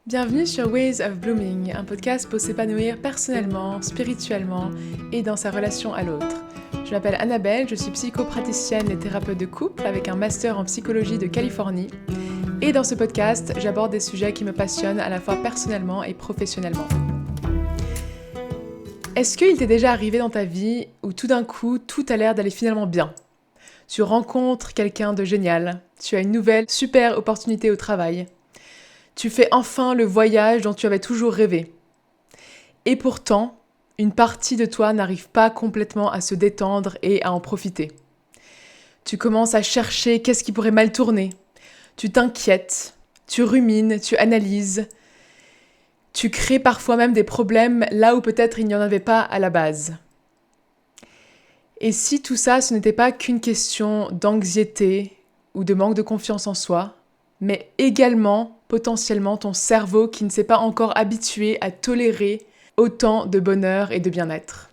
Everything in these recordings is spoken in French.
Bienvenue sur Ways of Blooming, un podcast pour s'épanouir personnellement, spirituellement et dans sa relation à l'autre. Je m'appelle Annabelle, je suis psychopraticienne et thérapeute de couple avec un master en psychologie de Californie. Et dans ce podcast, j'aborde des sujets qui me passionnent à la fois personnellement et professionnellement. Est-ce qu'il t'est déjà arrivé dans ta vie où tout d'un coup, tout a l'air d'aller finalement bien ? Tu rencontres quelqu'un de génial, tu as une nouvelle super opportunité au travail. Tu fais enfin le voyage dont tu avais toujours rêvé. Et pourtant, une partie de toi n'arrive pas complètement à se détendre et à en profiter. Tu commences à chercher qu'est-ce qui pourrait mal tourner. Tu t'inquiètes, tu rumines, tu analyses. Tu crées parfois même des problèmes là où peut-être il n'y en avait pas à la base. Et si tout ça, ce n'était pas qu'une question d'anxiété ou de manque de confiance en soi, mais également potentiellement ton cerveau qui ne s'est pas encore habitué à tolérer autant de bonheur et de bien-être.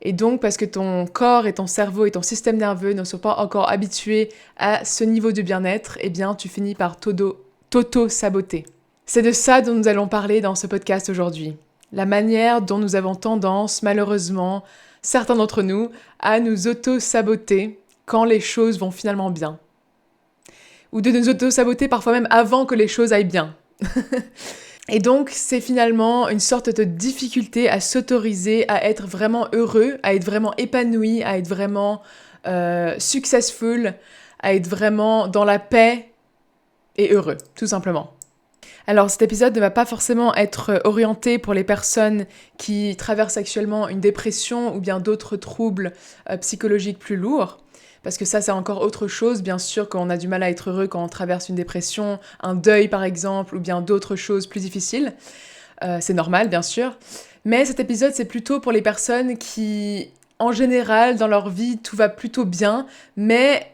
Et donc, parce que ton corps et ton cerveau et ton système nerveux ne sont pas encore habitués à ce niveau de bien-être, eh bien, tu finis par t'auto-saboter. C'est de ça dont nous allons parler dans ce podcast aujourd'hui. La manière dont nous avons tendance, malheureusement, certains d'entre nous, à nous auto-saboter quand les choses vont finalement bien. Ou de nous auto-saboter parfois même avant que les choses aillent bien. Et donc, c'est finalement une sorte de difficulté à s'autoriser à être vraiment heureux, à être vraiment épanoui, à être vraiment successful, à être vraiment dans la paix et heureux, tout simplement. Alors cet épisode ne va pas forcément être orienté pour les personnes qui traversent actuellement une dépression ou bien d'autres troubles psychologiques plus lourds. Parce que ça, c'est encore autre chose, bien sûr, quand on a du mal à être heureux quand on traverse une dépression, un deuil par exemple, ou bien d'autres choses plus difficiles. C'est normal, bien sûr. Mais cet épisode, c'est plutôt pour les personnes qui, en général, dans leur vie, tout va plutôt bien, mais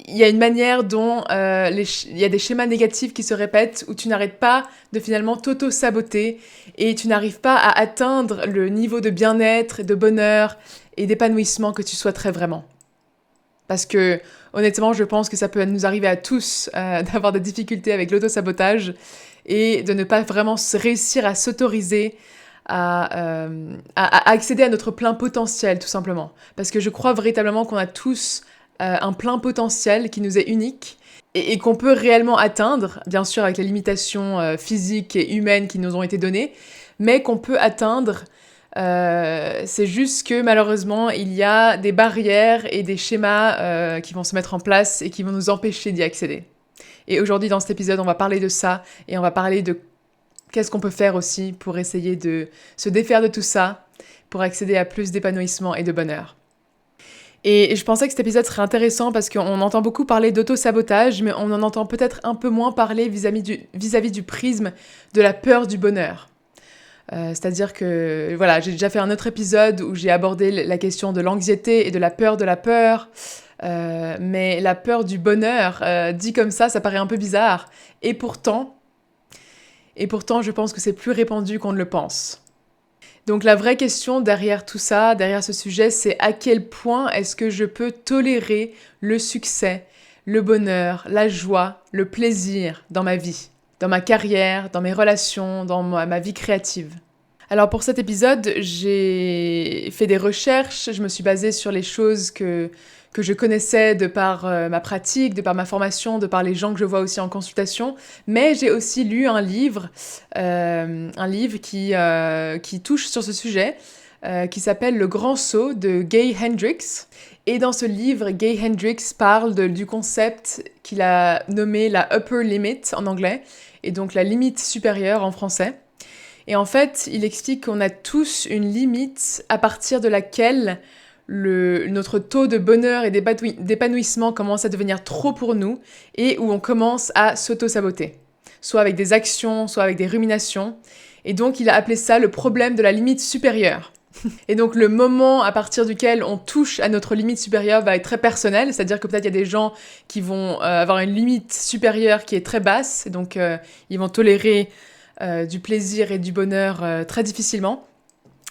il y a une manière dont il y a des schémas négatifs qui se répètent où tu n'arrêtes pas de finalement t'auto-saboter et tu n'arrives pas à atteindre le niveau de bien-être, de bonheur et d'épanouissement que tu souhaiterais vraiment. Parce que, honnêtement, je pense que ça peut nous arriver à tous d'avoir des difficultés avec l'auto-sabotage et de ne pas vraiment réussir à s'autoriser à accéder à notre plein potentiel, tout simplement. Parce que je crois véritablement qu'on a tous un plein potentiel qui nous est unique et qu'on peut réellement atteindre, bien sûr avec les limitations physiques et humaines qui nous ont été données, mais qu'on peut atteindre. C'est juste que malheureusement, il y a des barrières et des schémas qui vont se mettre en place et qui vont nous empêcher d'y accéder. Et aujourd'hui, dans cet épisode, on va parler de ça et on va parler de qu'est-ce qu'on peut faire aussi pour essayer de se défaire de tout ça, pour accéder à plus d'épanouissement et de bonheur. Et je pensais que cet épisode serait intéressant parce qu'on entend beaucoup parler d'auto-sabotage, mais on en entend peut-être un peu moins parler vis-à-vis du prisme de la peur du bonheur. C'est-à-dire que, voilà, j'ai déjà fait un autre épisode où j'ai abordé la question de l'anxiété et de la peur, mais la peur du bonheur, dit comme ça paraît un peu bizarre. Et pourtant, je pense que c'est plus répandu qu'on ne le pense. Donc la vraie question derrière tout ça, derrière ce sujet, c'est à quel point est-ce que je peux tolérer le succès, le bonheur, la joie, le plaisir dans ma vie, dans ma carrière, dans mes relations, dans ma vie créative. Alors pour cet épisode, j'ai fait des recherches, je me suis basée sur les choses que je connaissais de par ma pratique, de par ma formation, de par les gens que je vois aussi en consultation, mais j'ai aussi lu un livre qui touche sur ce sujet, qui s'appelle Le Grand Saut de Gay Hendricks. Et dans ce livre, Gay Hendricks parle du concept qu'il a nommé la upper limit en anglais, et donc la limite supérieure en français. Et en fait, il explique qu'on a tous une limite à partir de laquelle notre taux de bonheur et d'épanouissement commence à devenir trop pour nous et où on commence à s'auto-saboter. Soit avec des actions, soit avec des ruminations. Et donc, il a appelé ça le problème de la limite supérieure. Et donc, le moment à partir duquel on touche à notre limite supérieure va être très personnel, c'est-à-dire que peut-être il y a des gens qui vont avoir une limite supérieure qui est très basse, et donc ils vont tolérer du plaisir et du bonheur très difficilement.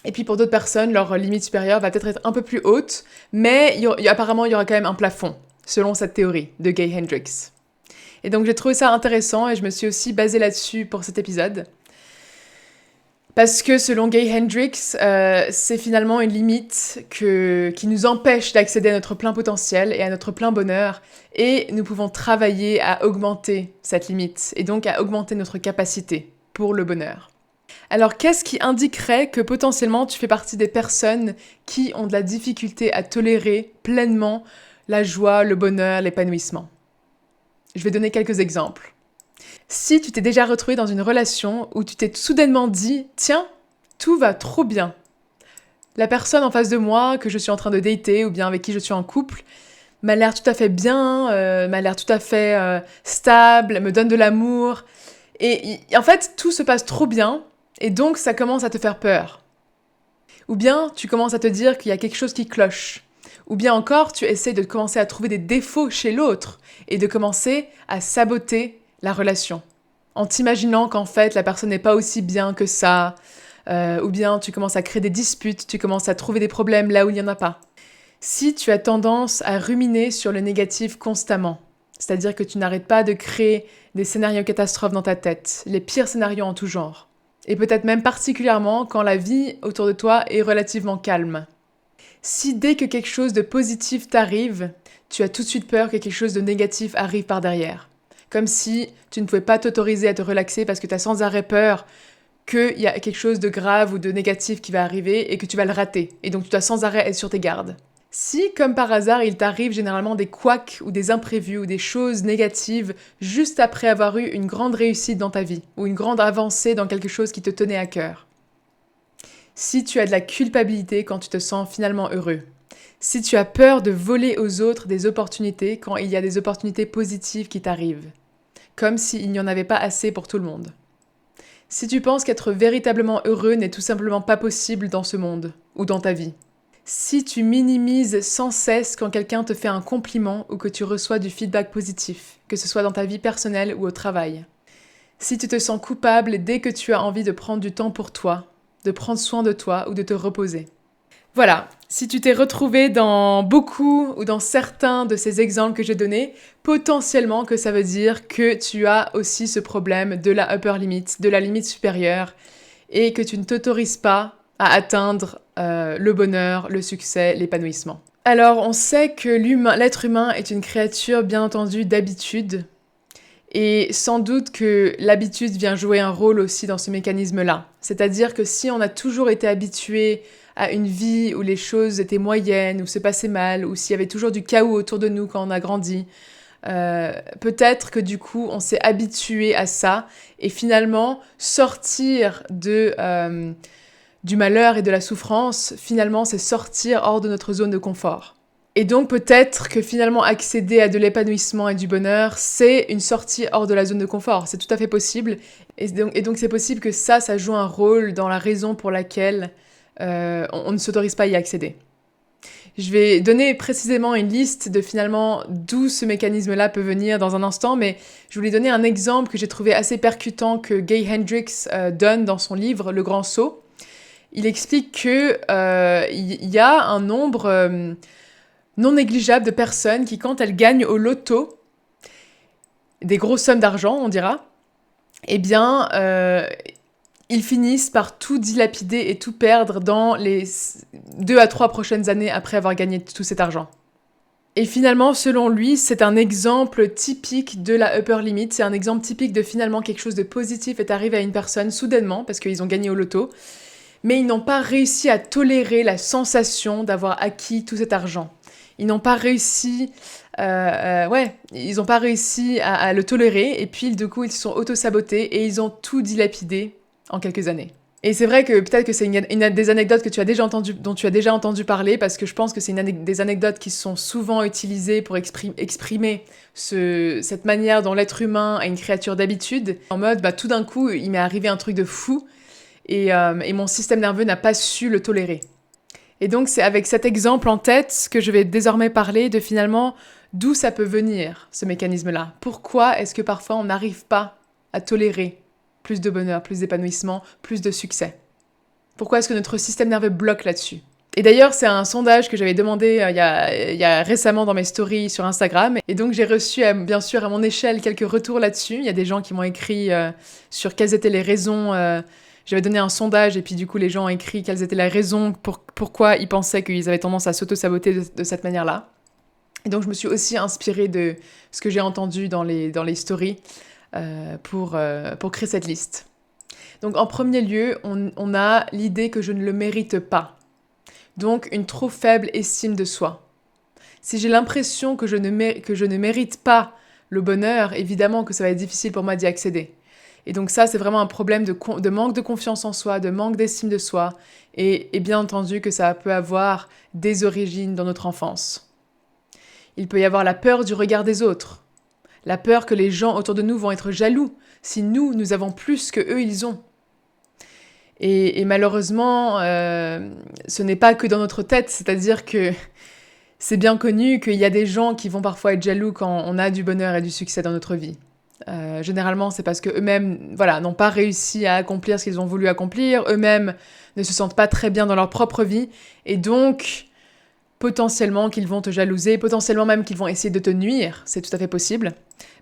Et puis pour d'autres personnes, leur limite supérieure va peut-être être un peu plus haute, mais apparemment il y aura quand même un plafond, selon cette théorie de Gay Hendricks. Et donc j'ai trouvé ça intéressant et je me suis aussi basée là-dessus pour cet épisode. Parce que selon Gay Hendricks, c'est finalement une limite qui nous empêche d'accéder à notre plein potentiel et à notre plein bonheur. Et nous pouvons travailler à augmenter cette limite et donc à augmenter notre capacité pour le bonheur. Alors qu'est-ce qui indiquerait que potentiellement tu fais partie des personnes qui ont de la difficulté à tolérer pleinement la joie, le bonheur, l'épanouissement? Je vais donner quelques exemples. Si tu t'es déjà retrouvé dans une relation où tu t'es soudainement dit « Tiens, tout va trop bien ». La personne en face de moi que je suis en train de dater ou bien avec qui je suis en couple m'a l'air tout à fait bien, m'a l'air tout à fait stable, me donne de l'amour. Et en fait, tout se passe trop bien et donc ça commence à te faire peur. Ou bien tu commences à te dire qu'il y a quelque chose qui cloche. Ou bien encore, tu essaies de commencer à trouver des défauts chez l'autre et de commencer à saboter la relation, en t'imaginant qu'en fait la personne n'est pas aussi bien que ça, ou bien tu commences à créer des disputes, tu commences à trouver des problèmes là où il n'y en a pas. Si tu as tendance à ruminer sur le négatif constamment, c'est-à-dire que tu n'arrêtes pas de créer des scénarios catastrophes dans ta tête, les pires scénarios en tout genre, et peut-être même particulièrement quand la vie autour de toi est relativement calme. Si dès que quelque chose de positif t'arrive, tu as tout de suite peur que quelque chose de négatif arrive par derrière. Comme si tu ne pouvais pas t'autoriser à te relaxer parce que tu as sans arrêt peur qu'il y a quelque chose de grave ou de négatif qui va arriver et que tu vas le rater. Et donc tu dois sans arrêt être sur tes gardes. Si, comme par hasard, il t'arrive généralement des couacs ou des imprévus ou des choses négatives juste après avoir eu une grande réussite dans ta vie ou une grande avancée dans quelque chose qui te tenait à cœur. Si tu as de la culpabilité quand tu te sens finalement heureux. Si tu as peur de voler aux autres des opportunités quand il y a des opportunités positives qui t'arrivent. Comme s'il n'y en avait pas assez pour tout le monde. Si tu penses qu'être véritablement heureux n'est tout simplement pas possible dans ce monde, ou dans ta vie. Si tu minimises sans cesse quand quelqu'un te fait un compliment ou que tu reçois du feedback positif, que ce soit dans ta vie personnelle ou au travail. Si tu te sens coupable dès que tu as envie de prendre du temps pour toi, de prendre soin de toi ou de te reposer. Voilà, si tu t'es retrouvé dans beaucoup ou dans certains de ces exemples que j'ai donnés, potentiellement que ça veut dire que tu as aussi ce problème de la upper limit, de la limite supérieure, et que tu ne t'autorises pas à atteindre le bonheur, le succès, l'épanouissement. Alors, on sait que l'être humain est une créature, bien entendu, d'habitude, et sans doute que l'habitude vient jouer un rôle aussi dans ce mécanisme-là. C'est-à-dire que si on a toujours été habitué à une vie où les choses étaient moyennes, où se passait mal, ou s'il y avait toujours du chaos autour de nous quand on a grandi, peut-être que du coup on s'est habitué à ça, et finalement sortir du malheur et de la souffrance, finalement c'est sortir hors de notre zone de confort. Et donc peut-être que finalement accéder à de l'épanouissement et du bonheur, c'est une sortie hors de la zone de confort, c'est tout à fait possible, et donc c'est possible que ça joue un rôle dans la raison pour laquelle on ne s'autorise pas à y accéder. Je vais donner précisément une liste de finalement d'où ce mécanisme-là peut venir dans un instant, mais je voulais donner un exemple que j'ai trouvé assez percutant que Gay Hendricks donne dans son livre Le Grand Saut. Il explique que il y a un nombre non négligeable de personnes qui, quand elles gagnent au loto des grosses sommes d'argent, on dira, eh bien ils finissent par tout dilapider et tout perdre dans les 2 à 3 prochaines années après avoir gagné tout cet argent. Et finalement, selon lui, c'est un exemple typique de la upper limit, c'est un exemple typique de finalement quelque chose de positif est arrivé à une personne soudainement, parce qu'ils ont gagné au loto, mais ils n'ont pas réussi à tolérer la sensation d'avoir acquis tout cet argent. Ils n'ont pas réussi, ils n'ont pas réussi à le tolérer, et puis du coup, ils se sont auto-sabotés et ils ont tout dilapidé en quelques années. Et c'est vrai que peut-être que c'est une des anecdotes que dont tu as déjà entendu parler, parce que je pense que c'est des anecdotes qui sont souvent utilisées pour exprimer cette manière dont l'être humain est une créature d'habitude, en mode tout d'un coup il m'est arrivé un truc de fou et mon système nerveux n'a pas su le tolérer. Et donc c'est avec cet exemple en tête que je vais désormais parler de finalement d'où ça peut venir, ce mécanisme-là. Pourquoi est-ce que parfois on n'arrive pas à tolérer plus de bonheur, plus d'épanouissement, plus de succès? Pourquoi est-ce que notre système nerveux bloque là-dessus? Et d'ailleurs, c'est un sondage que j'avais demandé il y a récemment dans mes stories sur Instagram. Et donc, j'ai reçu, bien sûr, à mon échelle, quelques retours là-dessus. Il y a des gens qui m'ont écrit sur quelles étaient les raisons. J'avais donné un sondage et puis du coup, les gens ont écrit quelles étaient les raisons pourquoi ils pensaient qu'ils avaient tendance à s'auto-saboter de cette manière-là. Et donc, je me suis aussi inspirée de ce que j'ai entendu dans les stories pour créer cette liste. Donc, en premier lieu, on a l'idée que je ne le mérite pas. Donc, une trop faible estime de soi. Si j'ai l'impression que je ne mérite pas le bonheur, évidemment que ça va être difficile pour moi d'y accéder. Et donc ça, c'est vraiment un problème de manque de confiance en soi, de manque d'estime de soi, et bien entendu que ça peut avoir des origines dans notre enfance. Il peut y avoir la peur du regard des autres, la peur que les gens autour de nous vont être jaloux si nous avons plus que eux ils ont. Et malheureusement, ce n'est pas que dans notre tête, c'est-à-dire que c'est bien connu qu'il y a des gens qui vont parfois être jaloux quand on a du bonheur et du succès dans notre vie. Généralement, c'est parce qu'eux-mêmes n'ont pas réussi à accomplir ce qu'ils ont voulu accomplir, eux-mêmes ne se sentent pas très bien dans leur propre vie, et donc potentiellement qu'ils vont te jalouser, potentiellement même qu'ils vont essayer de te nuire, c'est tout à fait possible.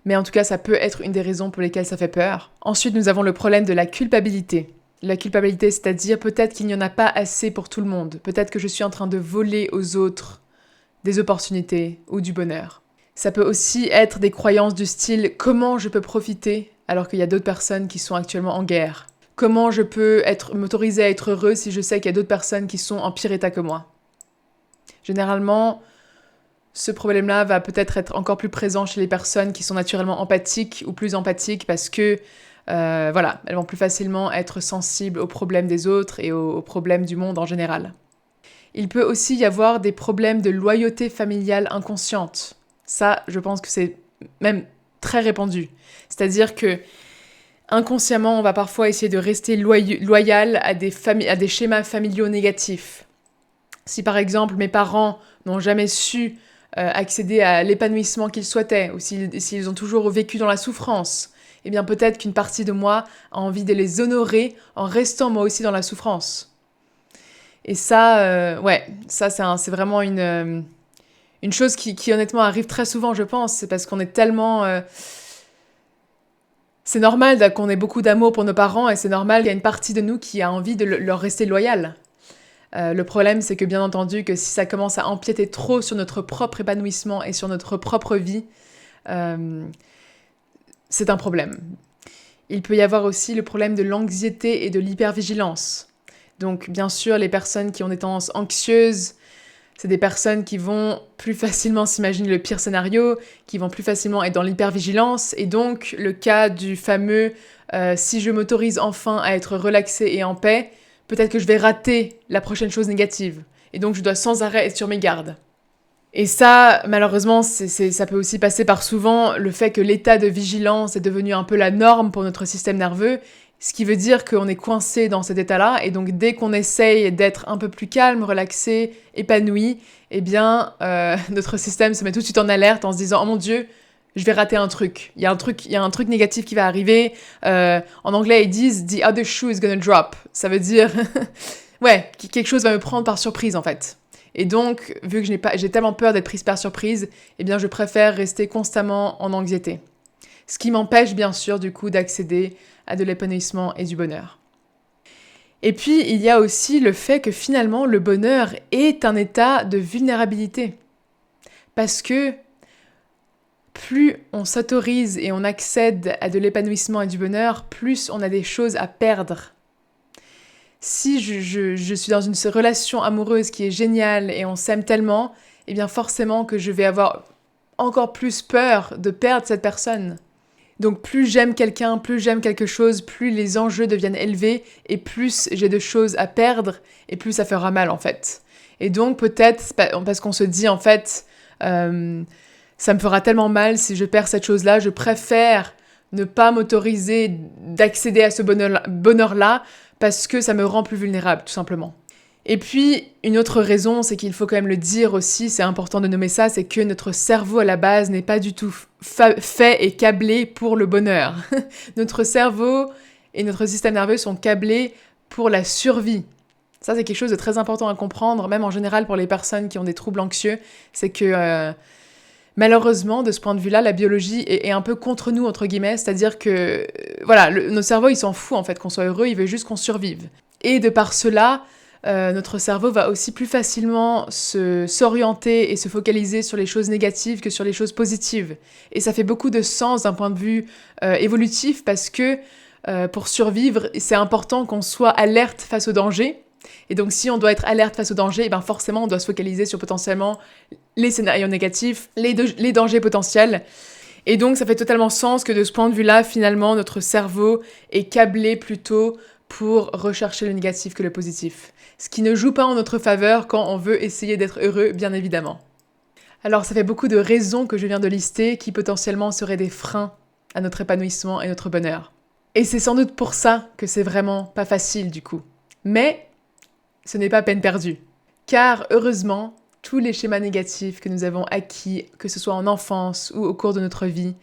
Mais en tout cas, ça peut être une des raisons pour lesquelles ça fait peur. Ensuite, nous avons le problème de la culpabilité. La culpabilité, c'est-à-dire peut-être qu'il n'y en a pas assez pour tout le monde. Peut-être que je suis en train de voler aux autres des opportunités ou du bonheur. Ça peut aussi être des croyances du style « comment je peux profiter alors qu'il y a d'autres personnes qui sont actuellement en guerre ?» Comment je peux m'autoriser à être heureux si je sais qu'il y a d'autres personnes qui sont en pire état que moi? Généralement, ce problème-là va peut-être être encore plus présent chez les personnes qui sont naturellement empathiques ou plus empathiques parce que elles vont plus facilement être sensibles aux problèmes des autres et aux problèmes du monde en général. Il peut aussi y avoir des problèmes de loyauté familiale inconsciente. Ça, je pense que c'est même très répandu. C'est-à-dire que inconsciemment, on va parfois essayer de rester loyal à des schémas familiaux négatifs. Si par exemple, mes parents n'ont jamais su accéder à l'épanouissement qu'ils souhaitaient, ou s'ils ont toujours vécu dans la souffrance, eh bien peut-être qu'une partie de moi a envie de les honorer en restant moi aussi dans la souffrance. Et ça, c'est vraiment une chose qui honnêtement arrive très souvent, je pense. C'est parce qu'on est tellement... C'est normal qu'on ait beaucoup d'amour pour nos parents et c'est normal qu'il y a une partie de nous qui a envie de leur rester loyal. Le problème, c'est que bien entendu, que si ça commence à empiéter trop sur notre propre épanouissement et sur notre propre vie, c'est un problème. Il peut y avoir aussi le problème de l'anxiété et de l'hypervigilance. Donc, bien sûr, les personnes qui ont des tendances anxieuses, c'est des personnes qui vont plus facilement s'imaginer le pire scénario, qui vont plus facilement être dans l'hypervigilance. Et donc, le cas du fameux « si je m'autorise enfin à être relaxée et en paix, peut-être que je vais rater la prochaine chose négative. Et donc, je dois sans arrêt être sur mes gardes. » Et ça, malheureusement, ça peut aussi passer par souvent le fait que l'état de vigilance est devenu un peu la norme pour notre système nerveux, ce qui veut dire qu'on est coincé dans cet état-là, et donc dès qu'on essaye d'être un peu plus calme, relaxé, épanoui, eh bien, notre système se met tout de suite en alerte en se disant « Oh mon Dieu, je vais rater un truc. Il y a un truc négatif qui va arriver. » En anglais, ils disent « The other shoe is gonna drop ». Ça veut dire « Ouais, quelque chose va me prendre par surprise, en fait. » Et donc, vu que j'ai tellement peur d'être prise par surprise, eh bien, je préfère rester constamment en anxiété. Ce qui m'empêche, bien sûr, du coup, d'accéder à de l'épanouissement et du bonheur. Et puis, il y a aussi le fait que finalement, le bonheur est un état de vulnérabilité. Parce que plus on s'autorise et on accède à de l'épanouissement et du bonheur, plus on a des choses à perdre. Si je suis dans une relation amoureuse qui est géniale et on s'aime tellement, eh bien forcément que je vais avoir encore plus peur de perdre cette personne. Donc plus j'aime quelqu'un, plus j'aime quelque chose, plus les enjeux deviennent élevés et plus j'ai de choses à perdre et plus ça fera mal en fait. Et donc peut-être, parce qu'on se dit en fait, ça me fera tellement mal si je perds cette chose-là, je préfère ne pas m'autoriser d'accéder à ce bonheur-là parce que ça me rend plus vulnérable, tout simplement. Et puis, une autre raison, c'est qu'il faut quand même le dire aussi, c'est important de nommer ça, c'est que notre cerveau à la base n'est pas du tout fait et câblé pour le bonheur. Notre cerveau et notre système nerveux sont câblés pour la survie. Ça, c'est quelque chose de très important à comprendre, même en général pour les personnes qui ont des troubles anxieux. C'est que malheureusement, de ce point de vue-là, la biologie est un peu contre nous, entre guillemets. C'est-à-dire que, voilà, notre cerveau, il s'en fout en fait qu'on soit heureux, il veut juste qu'on survive. Et de par cela, notre cerveau va aussi plus facilement s'orienter et se focaliser sur les choses négatives que sur les choses positives. Et ça fait beaucoup de sens d'un point de vue évolutif parce que pour survivre, c'est important qu'on soit alerte face au danger. Et donc si on doit être alerte face au danger, ben forcément on doit se focaliser sur potentiellement les scénarios négatifs, les dangers potentiels. Et donc ça fait totalement sens que de ce point de vue-là, finalement, notre cerveau est câblé plutôt pour rechercher le négatif que le positif. Ce qui ne joue pas en notre faveur quand on veut essayer d'être heureux, bien évidemment. Alors ça fait beaucoup de raisons que je viens de lister qui potentiellement seraient des freins à notre épanouissement et notre bonheur. Et c'est sans doute pour ça que c'est vraiment pas facile du coup. Mais ce n'est pas peine perdue. Car heureusement, tous les schémas négatifs que nous avons acquis, que ce soit en enfance ou au cours de notre vie,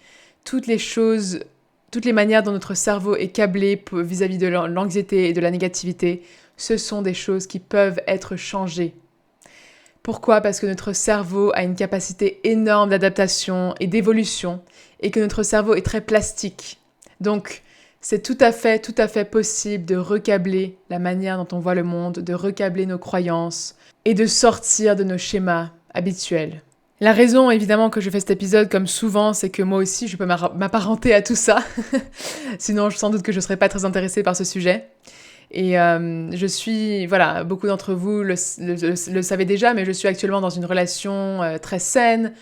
toutes les manières dont notre cerveau est câblé vis-à-vis de l'anxiété et de la négativité, ce sont des choses qui peuvent être changées. Pourquoi ? Parce que notre cerveau a une capacité énorme d'adaptation et d'évolution et que notre cerveau est très plastique. Donc, c'est tout à fait possible de recabler la manière dont on voit le monde, de recabler nos croyances et de sortir de nos schémas habituels. La raison, évidemment, que je fais cet épisode, comme souvent, c'est que moi aussi, je peux m'apparenter à tout ça. Sinon, sans doute que je ne serais pas très intéressée par ce sujet. Et je suis, voilà, beaucoup d'entre vous le savez déjà, mais je suis actuellement dans une relation très saine.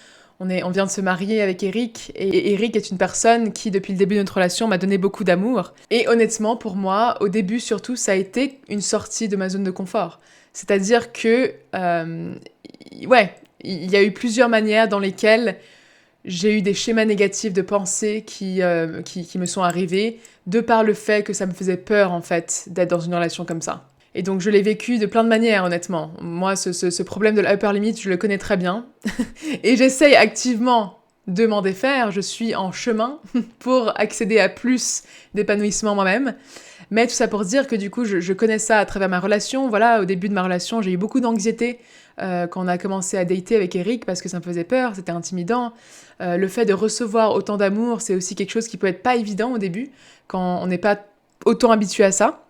On vient de se marier avec Eric, et Eric est une personne qui, depuis le début de notre relation, m'a donné beaucoup d'amour. Et honnêtement, pour moi, au début surtout, ça a été une sortie de ma zone de confort. C'est-à-dire que, il y a eu plusieurs manières dans lesquelles j'ai eu des schémas négatifs de pensée qui me sont arrivés, de par le fait que ça me faisait peur, en fait, d'être dans une relation comme ça. Et donc je l'ai vécu de plein de manières, honnêtement. Moi, ce problème de la upper limit, je le connais très bien. Et j'essaye activement de m'en défaire. Je suis en chemin pour accéder à plus d'épanouissement moi-même. Mais tout ça pour dire que du coup, je connais ça à travers ma relation. Voilà, au début de ma relation, j'ai eu beaucoup d'anxiété quand on a commencé à dater avec Eric parce que ça me faisait peur, c'était intimidant. Le fait de recevoir autant d'amour, c'est aussi quelque chose qui peut être pas évident au début, quand on n'est pas autant habitué à ça.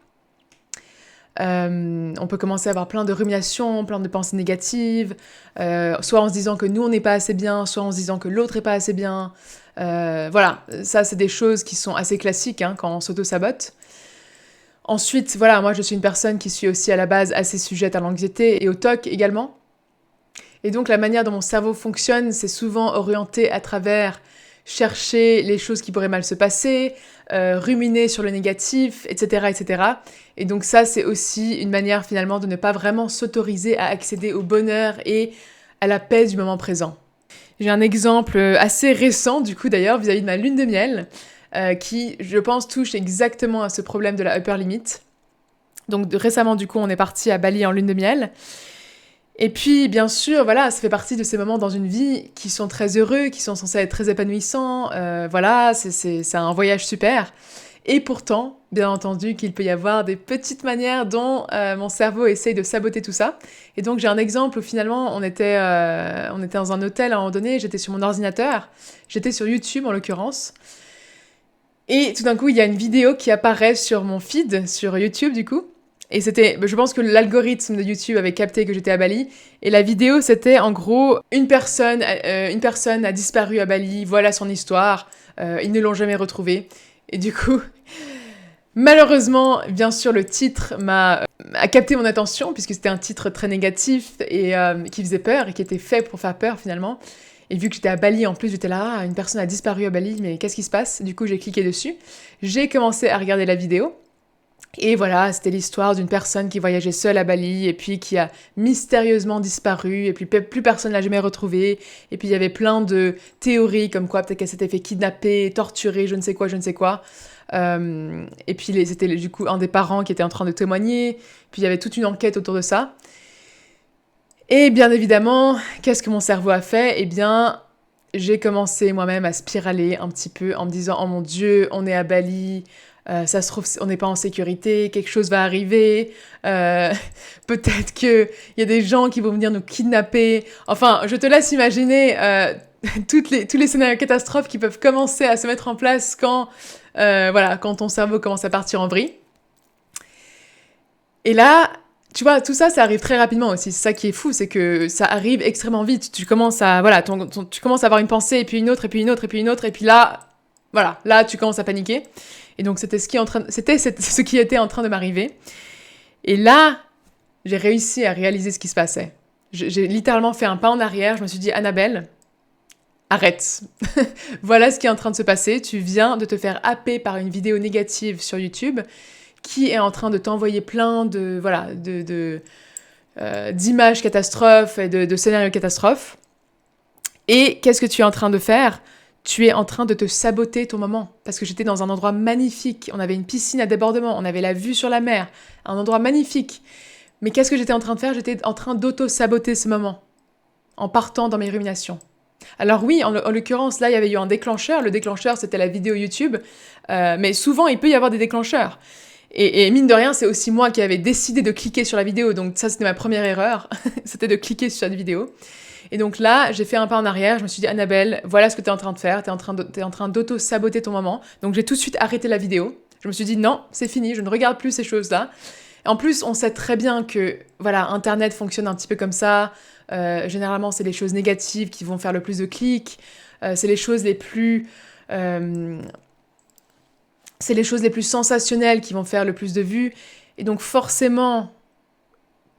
On peut commencer à avoir plein de ruminations, plein de pensées négatives, soit en se disant que nous on n'est pas assez bien, soit en se disant que l'autre est pas assez bien. Voilà, ça c'est des choses qui sont assez classiques quand on s'auto-sabote. Ensuite, voilà, moi je suis une personne qui suis aussi à la base assez sujette à l'anxiété et au TOC également. Et donc la manière dont mon cerveau fonctionne, c'est souvent orienté à travers chercher les choses qui pourraient mal se passer, ruminer sur le négatif, etc., etc. Et donc ça, c'est aussi une manière finalement de ne pas vraiment s'autoriser à accéder au bonheur et à la paix du moment présent. J'ai un exemple assez récent, du coup d'ailleurs, vis-à-vis de ma lune de miel, qui, je pense, touche exactement à ce problème de la upper limit. Donc récemment, du coup, on est parti à Bali en lune de miel. Et puis, bien sûr, voilà, ça fait partie de ces moments dans une vie qui sont très heureux, qui sont censés être très épanouissants. Voilà, c'est un voyage super. Et pourtant, bien entendu, qu'il peut y avoir des petites manières dont mon cerveau essaye de saboter tout ça. Et donc, j'ai un exemple où finalement, on était dans un hôtel à un moment donné, j'étais sur mon ordinateur, j'étais sur YouTube en l'occurrence. Et tout d'un coup, il y a une vidéo qui apparaît sur mon feed, sur YouTube du coup. Et je pense que l'algorithme de YouTube avait capté que j'étais à Bali. Et la vidéo, c'était en gros, une personne a disparu à Bali, voilà son histoire, ils ne l'ont jamais retrouvée. Et du coup, malheureusement, bien sûr, le titre a capté mon attention, puisque c'était un titre très négatif et qui faisait peur, et qui était fait pour faire peur finalement. Et vu que j'étais à Bali, en plus, j'étais là, une personne a disparu à Bali, mais qu'est-ce qui se passe ? Du coup, j'ai cliqué dessus. J'ai commencé à regarder la vidéo. Et voilà, c'était l'histoire d'une personne qui voyageait seule à Bali, et puis qui a mystérieusement disparu, et puis plus personne ne l'a jamais retrouvée. Et puis il y avait plein de théories, comme quoi peut-être qu'elle s'était fait kidnapper, torturer, je ne sais quoi. Et puis c'était du coup un des parents qui était en train de témoigner. Puis il y avait toute une enquête autour de ça. Et bien évidemment, qu'est-ce que mon cerveau a fait ? Eh bien, j'ai commencé moi-même à spiraler un petit peu en me disant « Oh mon Dieu, on est à Bali, ça se trouve, on n'est pas en sécurité, quelque chose va arriver, peut-être qu'il y a des gens qui vont venir nous kidnapper. Enfin, je te laisse imaginer tous les scénarios catastrophes qui peuvent commencer à se mettre en place quand ton cerveau commence à partir en vrille. Et là, tu vois, tout ça, ça arrive très rapidement aussi. C'est ça qui est fou, c'est que ça arrive extrêmement vite. Tu commences à avoir une pensée, et puis une autre, et puis une autre, et puis une autre, et puis là, tu commences à paniquer. Et donc, c'était ce qui était en train de m'arriver. Et là, j'ai réussi à réaliser ce qui se passait. J'ai littéralement fait un pas en arrière. Je me suis dit, Annabelle, arrête. Voilà ce qui est en train de se passer. Tu viens de te faire happer par une vidéo négative sur YouTube qui est en train de t'envoyer plein d'images catastrophes et de scénarios catastrophes. Et qu'est-ce que tu es en train de faire ? Tu es en train de te saboter ton moment. Parce que j'étais dans un endroit magnifique. On avait une piscine à débordement. On avait la vue sur la mer. Un endroit magnifique. Mais qu'est-ce que j'étais en train de faire ? J'étais en train d'auto-saboter ce moment. En partant dans mes ruminations. Alors oui, en l'occurrence, là, il y avait eu un déclencheur. Le déclencheur, c'était la vidéo YouTube. Mais souvent, il peut y avoir des déclencheurs. Et mine de rien, c'est aussi moi qui avais décidé de cliquer sur la vidéo. Donc ça, c'était ma première erreur. C'était de cliquer sur cette vidéo. Et donc là, j'ai fait un pas en arrière. Je me suis dit, Annabelle, voilà ce que tu es en train de faire. Tu es en train d'auto-saboter ton moment. Donc j'ai tout de suite arrêté la vidéo. Je me suis dit, non, c'est fini. Je ne regarde plus ces choses-là. En plus, on sait très bien que Internet fonctionne un petit peu comme ça. Généralement, c'est les choses négatives qui vont faire le plus de clics. C'est les choses les plus sensationnelles qui vont faire le plus de vues. Et donc forcément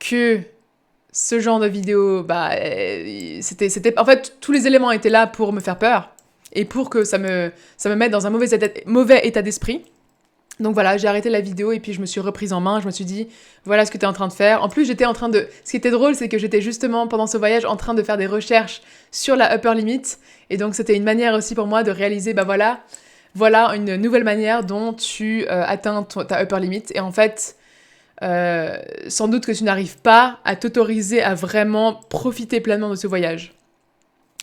que ce genre de vidéo, c'était en fait, tous les éléments étaient là pour me faire peur et pour que ça me mette dans un mauvais état d'esprit. Donc voilà, j'ai arrêté la vidéo et puis je me suis reprise en main. Je me suis dit, voilà ce que tu es en train de faire. En plus, ce qui était drôle, c'est que j'étais justement, pendant ce voyage, en train de faire des recherches sur la upper limit. Et donc, c'était une manière aussi pour moi de réaliser, voilà une nouvelle manière dont tu atteins ta upper limit. Et en fait, sans doute que tu n'arrives pas à t'autoriser à vraiment profiter pleinement de ce voyage.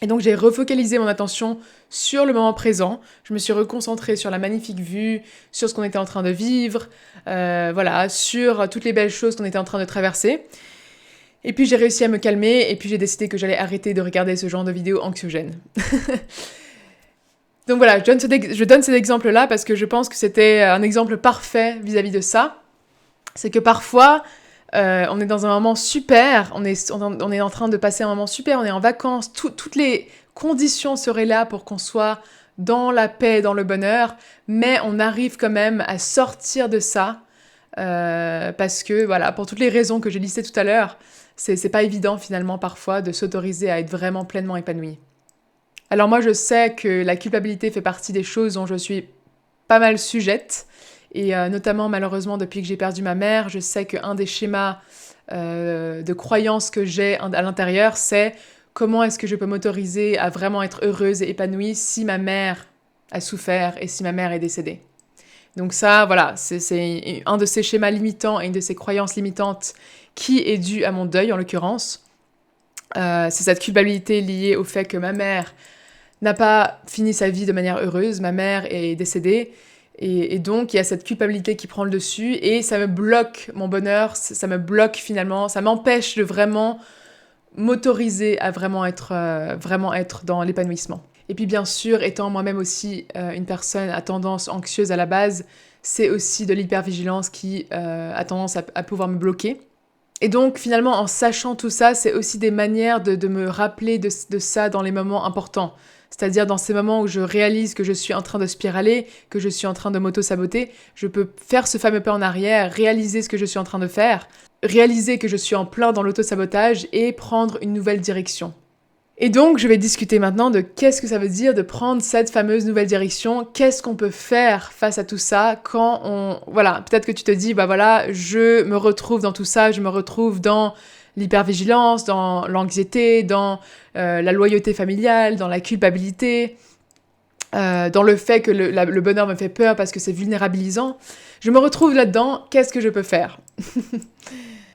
Et donc j'ai refocalisé mon attention sur le moment présent. Je me suis reconcentrée sur la magnifique vue, sur ce qu'on était en train de vivre, sur toutes les belles choses qu'on était en train de traverser. Et puis j'ai réussi à me calmer et puis j'ai décidé que j'allais arrêter de regarder ce genre de vidéos anxiogènes. Donc voilà, je donne cet exemple-là parce que je pense que c'était un exemple parfait vis-à-vis de ça. C'est que parfois, on est dans un moment super, on est en train de passer un moment super, on est en vacances, toutes les conditions seraient là pour qu'on soit dans la paix, dans le bonheur, mais on arrive quand même à sortir de ça, parce que, pour toutes les raisons que j'ai listées tout à l'heure, c'est pas évident finalement parfois de s'autoriser à être vraiment pleinement épanoui. Alors moi, je sais que la culpabilité fait partie des choses dont je suis pas mal sujette, et notamment, malheureusement, depuis que j'ai perdu ma mère, je sais qu'un des schémas de croyances que j'ai à l'intérieur, c'est comment est-ce que je peux m'autoriser à vraiment être heureuse et épanouie si ma mère a souffert et si ma mère est décédée. Donc ça, c'est un de ces schémas limitants et une de ces croyances limitantes qui est due à mon deuil, en l'occurrence. C'est cette culpabilité liée au fait que ma mère n'a pas fini sa vie de manière heureuse, ma mère est décédée, et donc il y a cette culpabilité qui prend le dessus, et ça me bloque mon bonheur, ça me bloque finalement, ça m'empêche de vraiment m'autoriser à vraiment être dans l'épanouissement. Et puis bien sûr, étant moi-même aussi une personne à tendance anxieuse à la base, c'est aussi de l'hypervigilance qui a tendance à pouvoir me bloquer. Et donc finalement, en sachant tout ça, c'est aussi des manières de me rappeler de ça dans les moments importants. C'est-à-dire dans ces moments où je réalise que je suis en train de spiraler, que je suis en train de m'auto-saboter, je peux faire ce fameux pas en arrière, réaliser ce que je suis en train de faire, réaliser que je suis en plein dans l'auto-sabotage et prendre une nouvelle direction. Et donc, je vais discuter maintenant de qu'est-ce que ça veut dire de prendre cette fameuse nouvelle direction, qu'est-ce qu'on peut faire face à tout ça quand on... peut-être que tu te dis, je me retrouve dans tout ça, je me retrouve dans l'hypervigilance, dans l'anxiété, dans la loyauté familiale, dans la culpabilité, dans le fait que le bonheur me fait peur parce que c'est vulnérabilisant. Je me retrouve là-dedans, qu'est-ce que je peux faire ?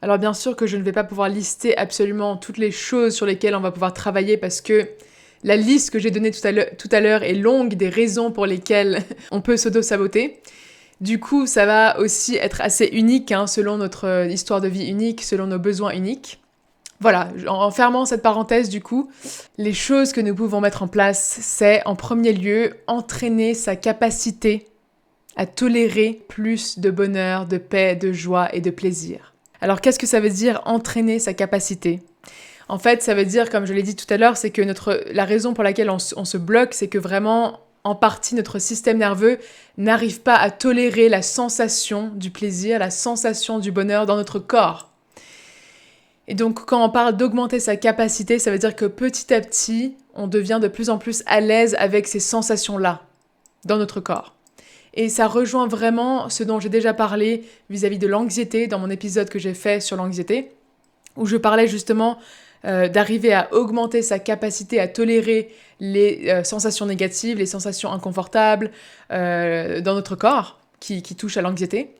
Alors bien sûr que je ne vais pas pouvoir lister absolument toutes les choses sur lesquelles on va pouvoir travailler parce que la liste que j'ai donnée tout à l'heure est longue des raisons pour lesquelles on peut s'auto-saboter. Du coup, ça va aussi être assez unique, selon notre histoire de vie unique, selon nos besoins uniques. Voilà, en fermant cette parenthèse, du coup, les choses que nous pouvons mettre en place, c'est en premier lieu entraîner sa capacité à tolérer plus de bonheur, de paix, de joie et de plaisir. Alors, qu'est-ce que ça veut dire entraîner sa capacité ? En fait, ça veut dire, comme je l'ai dit tout à l'heure, c'est que la raison pour laquelle on se bloque, c'est que vraiment, en partie, notre système nerveux n'arrive pas à tolérer la sensation du plaisir, la sensation du bonheur dans notre corps. Et donc, quand on parle d'augmenter sa capacité, ça veut dire que petit à petit, on devient de plus en plus à l'aise avec ces sensations-là dans notre corps. Et ça rejoint vraiment ce dont j'ai déjà parlé vis-à-vis de l'anxiété dans mon épisode que j'ai fait sur l'anxiété, où je parlais justement d'arriver à augmenter sa capacité à tolérer les sensations négatives, les sensations inconfortables dans notre corps qui touchent à l'anxiété.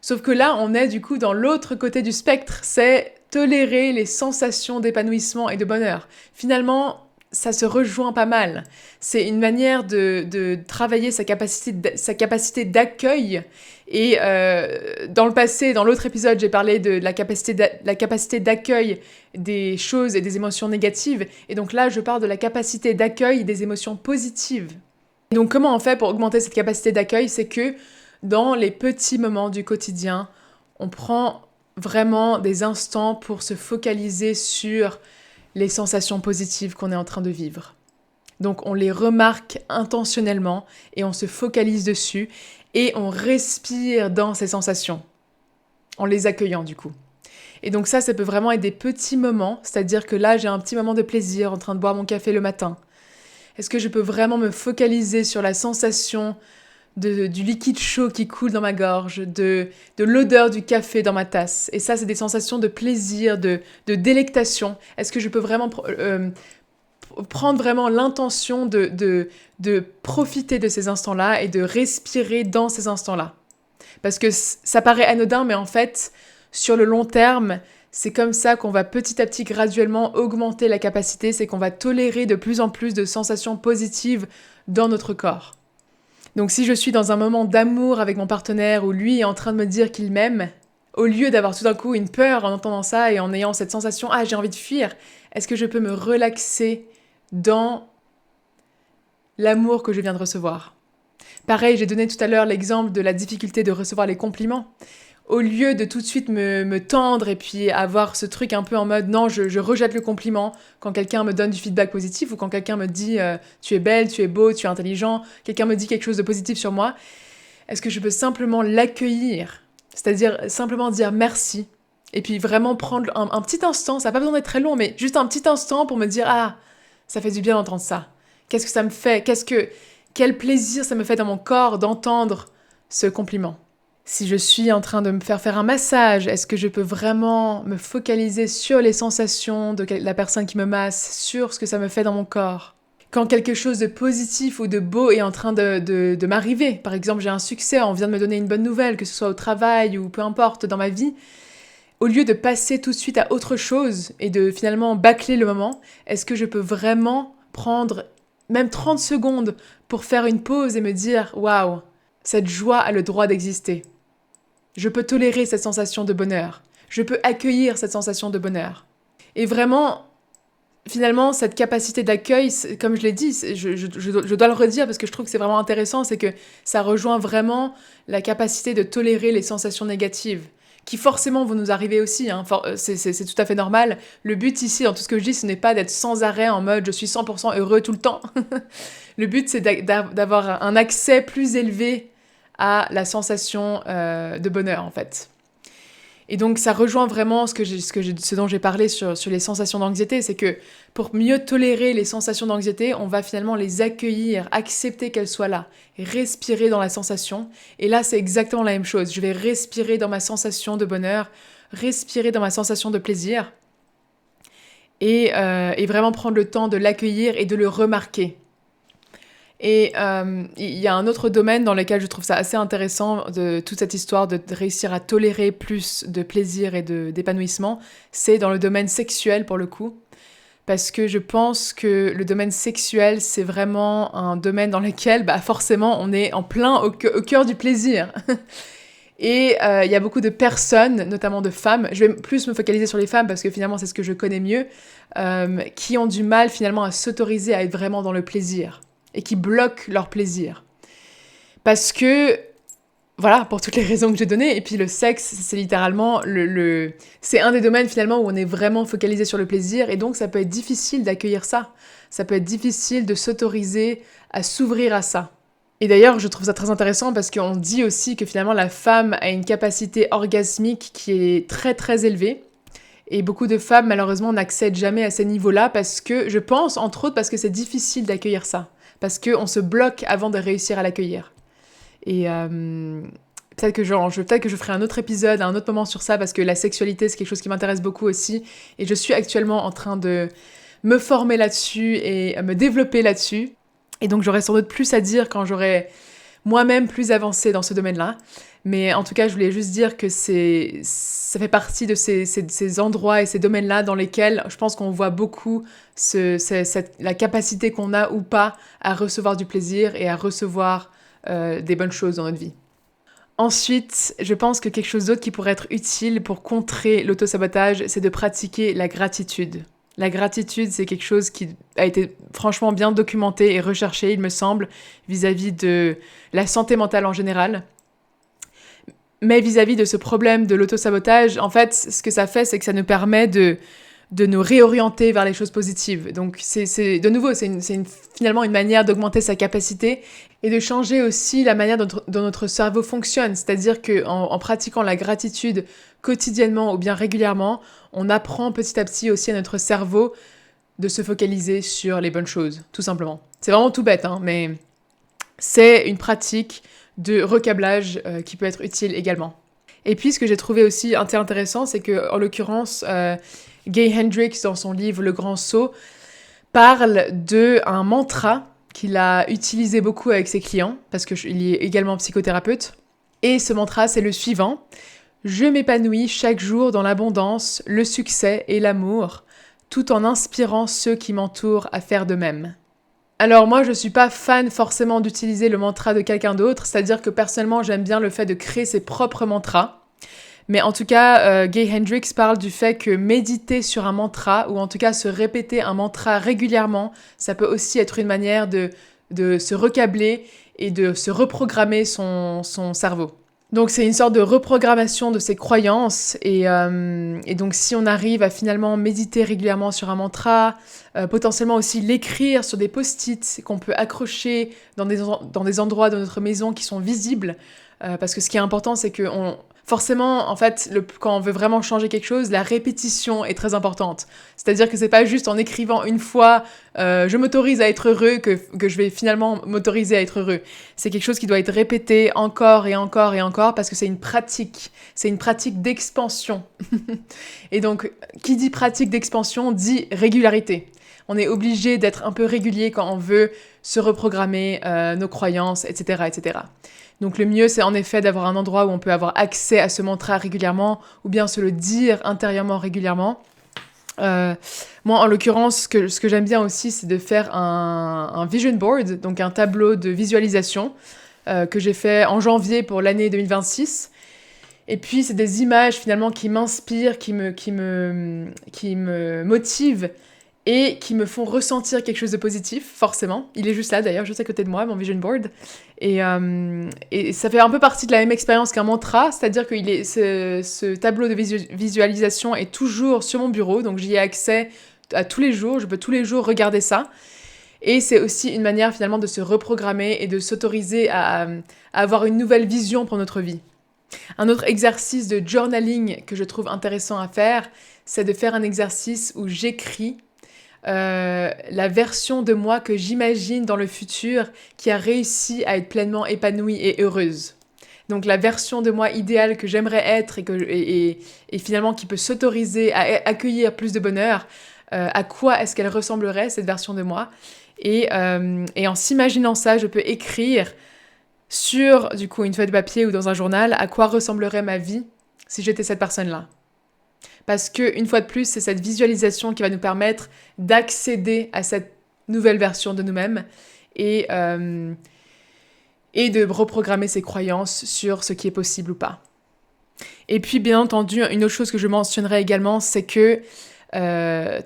Sauf que là, on est du coup dans l'autre côté du spectre, c'est tolérer les sensations d'épanouissement et de bonheur. Finalement, ça se rejoint pas mal. C'est une manière de travailler sa capacité d'accueil. Et dans le passé, dans l'autre épisode, j'ai parlé de la capacité d'accueil des choses et des émotions négatives. Et donc là, je parle de la capacité d'accueil des émotions positives. Et donc comment on fait pour augmenter cette capacité d'accueil ? C'est que dans les petits moments du quotidien, on prend vraiment des instants pour se focaliser sur les sensations positives qu'on est en train de vivre. Donc on les remarque intentionnellement et on se focalise dessus et on respire dans ces sensations, en les accueillant du coup. Et donc ça peut vraiment être des petits moments, c'est-à-dire que là j'ai un petit moment de plaisir en train de boire mon café le matin. Est-ce que je peux vraiment me focaliser sur la sensation du liquide chaud qui coule dans ma gorge, de l'odeur du café dans ma tasse. Et ça, c'est des sensations de plaisir, de délectation. Est-ce que je peux vraiment prendre vraiment l'intention de profiter de ces instants-là et de respirer dans ces instants-là ? Parce que ça paraît anodin, mais en fait, sur le long terme, c'est comme ça qu'on va petit à petit, graduellement augmenter la capacité, c'est qu'on va tolérer de plus en plus de sensations positives dans notre corps. Donc si je suis dans un moment d'amour avec mon partenaire où lui est en train de me dire qu'il m'aime, au lieu d'avoir tout d'un coup une peur en entendant ça et en ayant cette sensation « Ah, j'ai envie de fuir », est-ce que je peux me relaxer dans l'amour que je viens de recevoir ? Pareil, j'ai donné tout à l'heure l'exemple de la difficulté de recevoir les compliments. Au lieu de tout de suite me tendre et puis avoir ce truc un peu en mode « Non, je rejette le compliment » quand quelqu'un me donne du feedback positif ou quand quelqu'un me dit Tu es belle, tu es beau, tu es intelligent », quelqu'un me dit quelque chose de positif sur moi, est-ce que je peux simplement l'accueillir ? C'est-à-dire simplement dire merci et puis vraiment prendre un petit instant, ça n'a pas besoin d'être très long, mais juste un petit instant pour me dire « Ah, ça fait du bien d'entendre ça. Qu'est-ce que ça me fait ? Quel plaisir ça me fait dans mon corps d'entendre ce compliment ?» Si je suis en train de me faire un massage, est-ce que je peux vraiment me focaliser sur les sensations de la personne qui me masse, sur ce que ça me fait dans mon corps ? Quand quelque chose de positif ou de beau est en train de m'arriver, par exemple j'ai un succès, on vient de me donner une bonne nouvelle, que ce soit au travail ou peu importe dans ma vie, au lieu de passer tout de suite à autre chose et de finalement bâcler le moment, est-ce que je peux vraiment prendre même 30 secondes pour faire une pause et me dire « Waouh, cette joie a le droit d'exister ». Je peux tolérer cette sensation de bonheur. Je peux accueillir cette sensation de bonheur. Et vraiment, finalement, cette capacité d'accueil, comme je l'ai dit, je dois le redire parce que je trouve que c'est vraiment intéressant, c'est que ça rejoint vraiment la capacité de tolérer les sensations négatives, qui forcément vont nous arriver aussi. C'est tout à fait normal. Le but ici, dans tout ce que je dis, ce n'est pas d'être sans arrêt en mode « je suis 100% heureux tout le temps ». Le but, c'est d'avoir un accès plus élevé à la sensation de bonheur, en fait. Et donc, ça rejoint vraiment ce dont j'ai parlé sur les sensations d'anxiété, c'est que pour mieux tolérer les sensations d'anxiété, on va finalement les accueillir, accepter qu'elles soient là, et respirer dans la sensation. Et là, c'est exactement la même chose. Je vais respirer dans ma sensation de bonheur, respirer dans ma sensation de plaisir, et vraiment prendre le temps de l'accueillir et de le remarquer. Et il y a un autre domaine dans lequel je trouve ça assez intéressant de toute cette histoire de réussir à tolérer plus de plaisir et d'épanouissement, c'est dans le domaine sexuel pour le coup. parce que je pense que le domaine sexuel, c'est vraiment un domaine dans lequel, forcément, on est en plein au cœur du plaisir. Et il y a beaucoup de personnes, notamment de femmes, je vais plus me focaliser sur les femmes parce que finalement c'est ce que je connais mieux, qui ont du mal finalement à s'autoriser à être vraiment dans le plaisir et qui bloquent leur plaisir. Parce que, voilà, pour toutes les raisons que j'ai données, et puis le sexe, c'est littéralement c'est un des domaines finalement où on est vraiment focalisé sur le plaisir, et donc ça peut être difficile d'accueillir ça. Ça peut être difficile de s'autoriser à s'ouvrir à ça. Et d'ailleurs, je trouve ça très intéressant parce qu'on dit aussi que finalement la femme a une capacité orgasmique qui est très très élevée. Et beaucoup de femmes, malheureusement, n'accèdent jamais à ces niveaux-là parce que, je pense, entre autres, parce que c'est difficile d'accueillir ça. Parce qu'on se bloque avant de réussir à l'accueillir. Et peut-être que je ferai un autre épisode à un autre moment sur ça parce que la sexualité, c'est quelque chose qui m'intéresse beaucoup aussi. Et je suis actuellement en train de me former là-dessus et me développer là-dessus. Et donc j'aurai sans doute plus à dire quand j'aurai moi-même plus avancé dans ce domaine-là. Mais en tout cas, je voulais juste dire que ça fait partie de ces endroits et ces domaines-là dans lesquels je pense qu'on voit beaucoup la capacité qu'on a ou pas à recevoir du plaisir et à recevoir des bonnes choses dans notre vie. Ensuite, je pense que quelque chose d'autre qui pourrait être utile pour contrer l'autosabotage, c'est de pratiquer la gratitude. La gratitude, c'est quelque chose qui a été franchement bien documenté et recherché, il me semble, vis-à-vis de la santé mentale en général. Mais vis-à-vis de ce problème de l'autosabotage, en fait, ce que ça fait, c'est que ça nous permet de nous réorienter vers les choses positives. Donc, c'est finalement une manière d'augmenter sa capacité et de changer aussi la manière dont notre cerveau fonctionne. C'est-à-dire qu'en pratiquant la gratitude quotidiennement ou bien régulièrement, on apprend petit à petit aussi à notre cerveau de se focaliser sur les bonnes choses, tout simplement. C'est vraiment tout bête, mais c'est une pratique de recablage qui peut être utile également. Et puis, ce que j'ai trouvé aussi intéressant, c'est que, en l'occurrence, Gay Hendricks, dans son livre Le Grand Saut, parle d'un mantra qu'il a utilisé beaucoup avec ses clients, parce qu'il est également psychothérapeute. Et ce mantra, c'est le suivant. « Je m'épanouis chaque jour dans l'abondance, le succès et l'amour, tout en inspirant ceux qui m'entourent à faire de même. » Alors moi, je suis pas fan forcément d'utiliser le mantra de quelqu'un d'autre, c'est-à-dire que personnellement, j'aime bien le fait de créer ses propres mantras. Mais en tout cas, Gay Hendricks parle du fait que méditer sur un mantra, ou en tout cas se répéter un mantra régulièrement, ça peut aussi être une manière de se recabler et de se reprogrammer son cerveau. Donc c'est une sorte de reprogrammation de ses croyances et donc si on arrive à finalement méditer régulièrement sur un mantra, potentiellement aussi l'écrire sur des post-it qu'on peut accrocher dans des endroits de notre maison qui sont visibles, parce que ce qui est important c'est que forcément, en fait, quand on veut vraiment changer quelque chose, la répétition est très importante. C'est-à-dire que c'est pas juste en écrivant une fois « je m'autorise à être heureux » que je vais finalement m'autoriser à être heureux. C'est quelque chose qui doit être répété encore et encore et encore parce que c'est une pratique. C'est une pratique d'expansion. Et donc, qui dit pratique d'expansion dit régularité. On est obligé d'être un peu régulier quand on veut se reprogrammer nos croyances, etc., etc. Donc le mieux, c'est en effet d'avoir un endroit où on peut avoir accès à ce mantra régulièrement ou bien se le dire intérieurement régulièrement. Moi, en l'occurrence, ce que j'aime bien aussi, c'est de faire un vision board, donc un tableau de visualisation que j'ai fait en janvier pour l'année 2026. Et puis, c'est des images finalement qui m'inspirent, qui me motivent et qui me font ressentir quelque chose de positif, forcément. Il est juste là, d'ailleurs, juste à côté de moi, mon vision board. Et ça fait un peu partie de la même expérience qu'un mantra, c'est-à-dire que ce tableau de visualisation est toujours sur mon bureau, donc j'y ai accès à tous les jours, je peux tous les jours regarder ça. Et c'est aussi une manière, finalement, de se reprogrammer et de s'autoriser à avoir une nouvelle vision pour notre vie. Un autre exercice de journaling que je trouve intéressant à faire, c'est de faire un exercice où j'écris la version de moi que j'imagine dans le futur qui a réussi à être pleinement épanouie et heureuse. Donc la version de moi idéale que j'aimerais être et finalement qui peut s'autoriser à accueillir plus de bonheur, à quoi est-ce qu'elle ressemblerait cette version de moi et en s'imaginant ça, je peux écrire sur du coup une feuille de papier ou dans un journal à quoi ressemblerait ma vie si j'étais cette personne-là. Parce que, une fois de plus, c'est cette visualisation qui va nous permettre d'accéder à cette nouvelle version de nous-mêmes et de reprogrammer ses croyances sur ce qui est possible ou pas. Et puis, bien entendu, une autre chose que je mentionnerai également, c'est que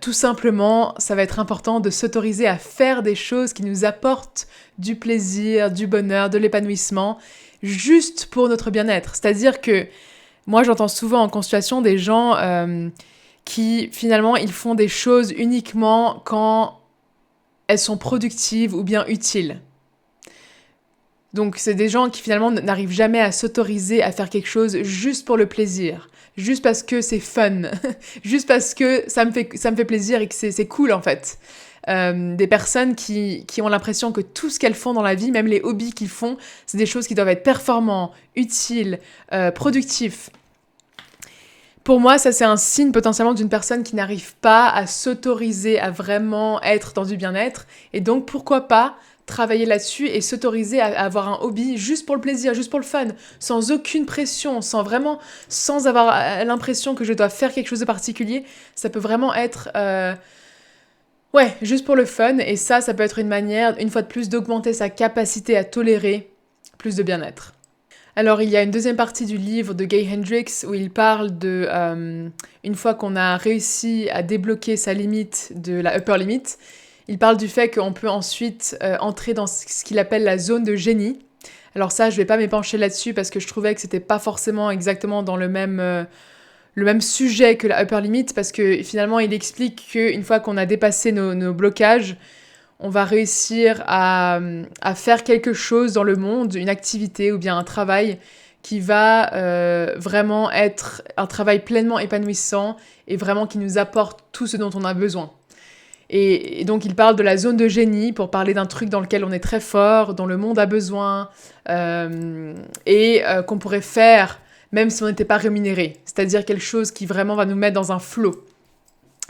tout simplement, ça va être important de s'autoriser à faire des choses qui nous apportent du plaisir, du bonheur, de l'épanouissement, juste pour notre bien-être. C'est-à-dire que moi, j'entends souvent en consultation des gens qui, finalement, ils font des choses uniquement quand elles sont productives ou bien utiles. Donc, c'est des gens qui, finalement, n'arrivent jamais à s'autoriser à faire quelque chose juste pour le plaisir, juste parce que c'est fun, juste parce que ça me fait plaisir et que c'est cool, en fait. Des personnes qui ont l'impression que tout ce qu'elles font dans la vie, même les hobbies qu'ils font, c'est des choses qui doivent être performants, utiles, productifs. Pour moi, ça c'est un signe potentiellement d'une personne qui n'arrive pas à s'autoriser à vraiment être dans du bien-être. Et donc, pourquoi pas travailler là-dessus et s'autoriser à avoir un hobby juste pour le plaisir, juste pour le fun, sans aucune pression, sans avoir l'impression que je dois faire quelque chose de particulier. Ça peut vraiment être... juste pour le fun. Et ça peut être une manière, une fois de plus, d'augmenter sa capacité à tolérer plus de bien-être. Alors, il y a une deuxième partie du livre de Gay Hendricks où il parle de, une fois qu'on a réussi à débloquer sa limite, de la upper limit, il parle du fait qu'on peut ensuite entrer dans ce qu'il appelle la zone de génie. Alors ça, je vais pas m'épancher là-dessus parce que je trouvais que c'était pas forcément exactement dans le même sujet que la upper limit, parce que finalement, il explique qu'une fois qu'on a dépassé nos blocages, on va réussir à faire quelque chose dans le monde, une activité ou bien un travail qui va vraiment être un travail pleinement épanouissant et vraiment qui nous apporte tout ce dont on a besoin. Et donc, il parle de la zone de génie pour parler d'un truc dans lequel on est très fort, dont le monde a besoin et qu'on pourrait faire même si on n'était pas rémunéré. C'est-à-dire quelque chose qui vraiment va nous mettre dans un flow.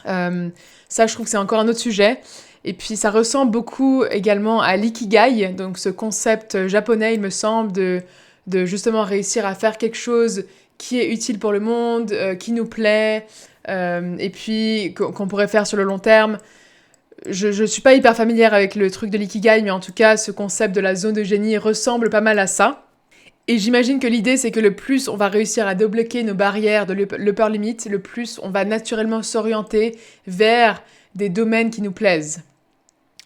Ça, je trouve que c'est encore un autre sujet. Et puis, ça ressemble beaucoup également à l'ikigai, donc ce concept japonais, il me semble, de justement réussir à faire quelque chose qui est utile pour le monde, qui nous plaît, et puis qu'on pourrait faire sur le long terme. Je suis pas hyper familière avec le truc de l'ikigai, mais en tout cas, ce concept de la zone de génie ressemble pas mal à ça. Et j'imagine que l'idée, c'est que le plus on va réussir à débloquer nos barrières de l'upper limit, le plus on va naturellement s'orienter vers des domaines qui nous plaisent.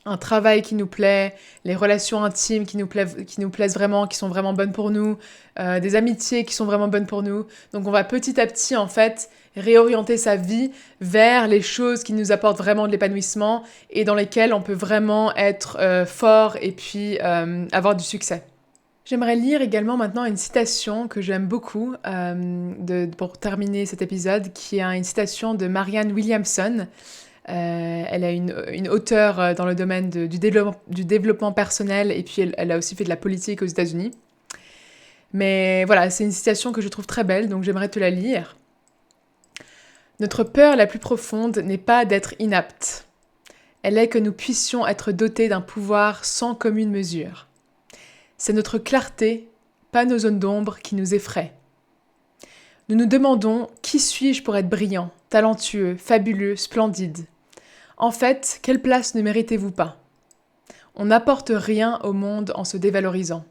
Un travail qui nous plaît, les relations intimes qui nous plaisent vraiment, qui sont vraiment bonnes pour nous, des amitiés qui sont vraiment bonnes pour nous. Donc on va petit à petit, en fait, réorienter sa vie vers les choses qui nous apportent vraiment de l'épanouissement et dans lesquelles on peut vraiment être fort et puis avoir du succès. J'aimerais lire également maintenant une citation que j'aime beaucoup pour terminer cet épisode, qui est une citation de Marianne Williamson. Elle est une auteure dans le domaine du développement personnel et puis elle a aussi fait de la politique aux États-Unis. Mais voilà, c'est une citation que je trouve très belle, donc j'aimerais te la lire. Notre peur la plus profonde n'est pas d'être inapte. Elle est que nous puissions être dotés d'un pouvoir sans commune mesure. C'est notre clarté, pas nos zones d'ombre, qui nous effraient. Nous nous demandons « Qui suis-je pour être brillant, talentueux, fabuleux, splendide ?» En fait, quelle place ne méritez-vous pas ? On n'apporte rien au monde en se dévalorisant.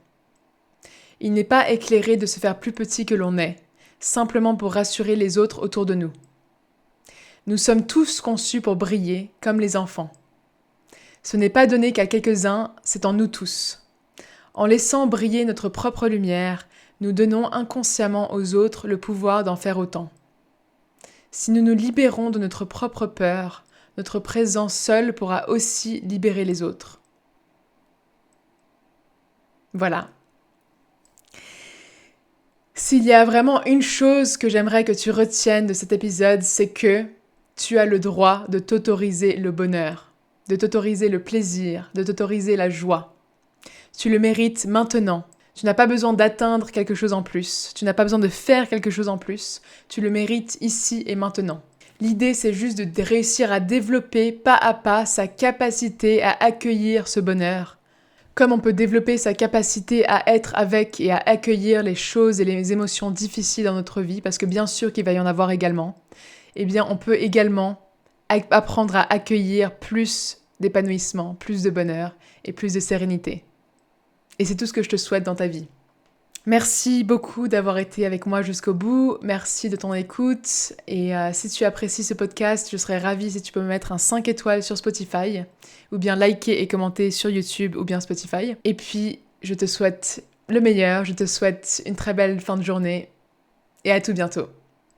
Il n'est pas éclairé de se faire plus petit que l'on est, simplement pour rassurer les autres autour de nous. Nous sommes tous conçus pour briller, comme les enfants. Ce n'est pas donné qu'à quelques-uns, c'est en nous tous. En laissant briller notre propre lumière, nous donnons inconsciemment aux autres le pouvoir d'en faire autant. Si nous nous libérons de notre propre peur, notre présence seule pourra aussi libérer les autres. Voilà. S'il y a vraiment une chose que j'aimerais que tu retiennes de cet épisode, c'est que tu as le droit de t'autoriser le bonheur, de t'autoriser le plaisir, de t'autoriser la joie. Tu le mérites maintenant. Tu n'as pas besoin d'atteindre quelque chose en plus. Tu n'as pas besoin de faire quelque chose en plus. Tu le mérites ici et maintenant. L'idée, c'est juste de réussir à développer pas à pas sa capacité à accueillir ce bonheur. comme on peut développer sa capacité à être avec et à accueillir les choses et les émotions difficiles dans notre vie, parce que bien sûr qu'il va y en avoir également, eh bien on peut également apprendre à accueillir plus d'épanouissement, plus de bonheur et plus de sérénité. Et c'est tout ce que je te souhaite dans ta vie. Merci beaucoup d'avoir été avec moi jusqu'au bout, merci de ton écoute, et si tu apprécies ce podcast, je serais ravie si tu peux me mettre un 5 étoiles sur Spotify, ou bien liker et commenter sur YouTube ou bien Spotify. Et puis, je te souhaite le meilleur, je te souhaite une très belle fin de journée, et à tout bientôt.